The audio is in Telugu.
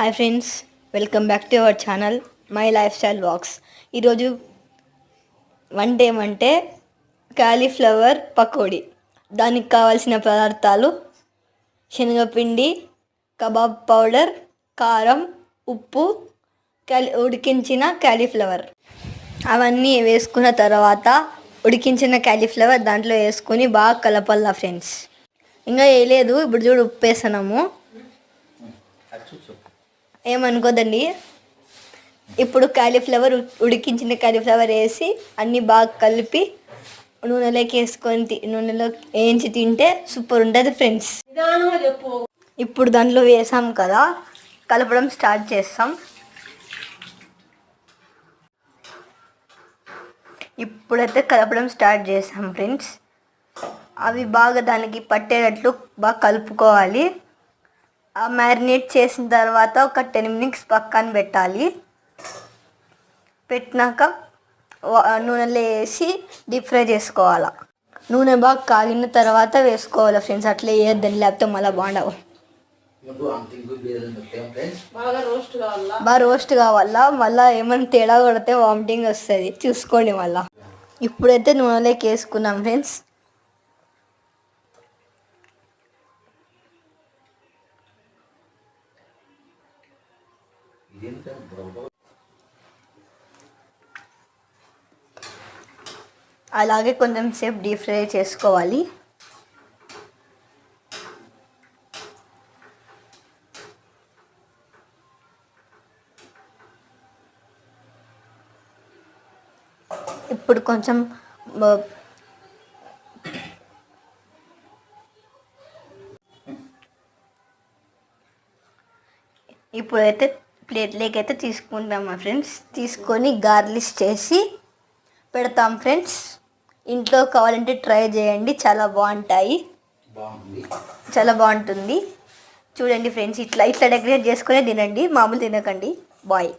Hi friends, welcome back to our channel my life style walks. ఈరోజు వంట ఏమంటే కాలీఫ్లవర్ పకోడీ. దానికి కావాల్సిన పదార్థాలు: శనగపిండి, కబాబ్ పౌడర్, కారం, ఉప్పు, ఉడికించిన కాలీఫ్లవర్. అవన్నీ వేసుకున్న తర్వాత ఉడికించిన కాలీఫ్లవర్ దాంట్లో వేసుకొని బాగా కలపాల ఫ్రెండ్స్. ఇంకా వేయలేదు, ఇప్పుడు చూడు ఉప్పు వేస్తున్నాము, ఏమనుకోదండి. ఇప్పుడు కాలీఫ్లవర్ ఉడికించిన కాలీఫ్లవర్ వేసి అన్నీ బాగా కలిపి నూనెలోకి వేసుకొని నూనెలో వేయించి తింటే సూపర్ ఉంటుంది ఫ్రెండ్స్. ఇప్పుడు దాంట్లో వేసాం కదా, కలపడం స్టార్ట్ చేస్తాం. ఇప్పుడైతే కలపడం స్టార్ట్ చేసాం ఫ్రెండ్స్. అవి బాగా దానికి పట్టేటట్లు బాగా కలుపుకోవాలి. మ్యారినేట్ చేసిన తర్వాత ఒక 10 minutes పక్కన పెట్టాలి. పెట్టినాక నూనెలో వేసి డీప్ ఫ్రై చేసుకోవాలి. నూనె బాగా కాగిన తర్వాత వేసుకోవాలి ఫ్రెండ్స్, అట్లా వేయద్దని, లేకపోతే మళ్ళీ బాగుండవు. బాగా రోస్ట్ కావాలా, మళ్ళీ ఏమైనా తేడా కొడితే వామిటింగ్ వస్తుంది, చూసుకోండి మళ్ళీ. ఇప్పుడైతే నూనెలోకి వేసుకున్నాం ఫ్రెండ్స్. అలాగే కొంచెం సేపు డీప్ ఫ్రై చేసుకోవాలి. ఇప్పుడు కొంచెం ఇప్పుడైతే ప్లేట్లోకి అయితే తీసుకుంటాం మా ఫ్రెండ్స్. తీసుకొని గార్లిష్ చేసి పెడతాం ఫ్రెండ్స్. ఇంట్లో కావాలంటే ట్రై చేయండి, చాలా బాగుంటాయి, చాలా బాగుంటుంది. చూడండి ఫ్రెండ్స్, ఇట్లా డెకరేట్ చేసుకునే తినండి, మామూలు తినకండి. బాయ్.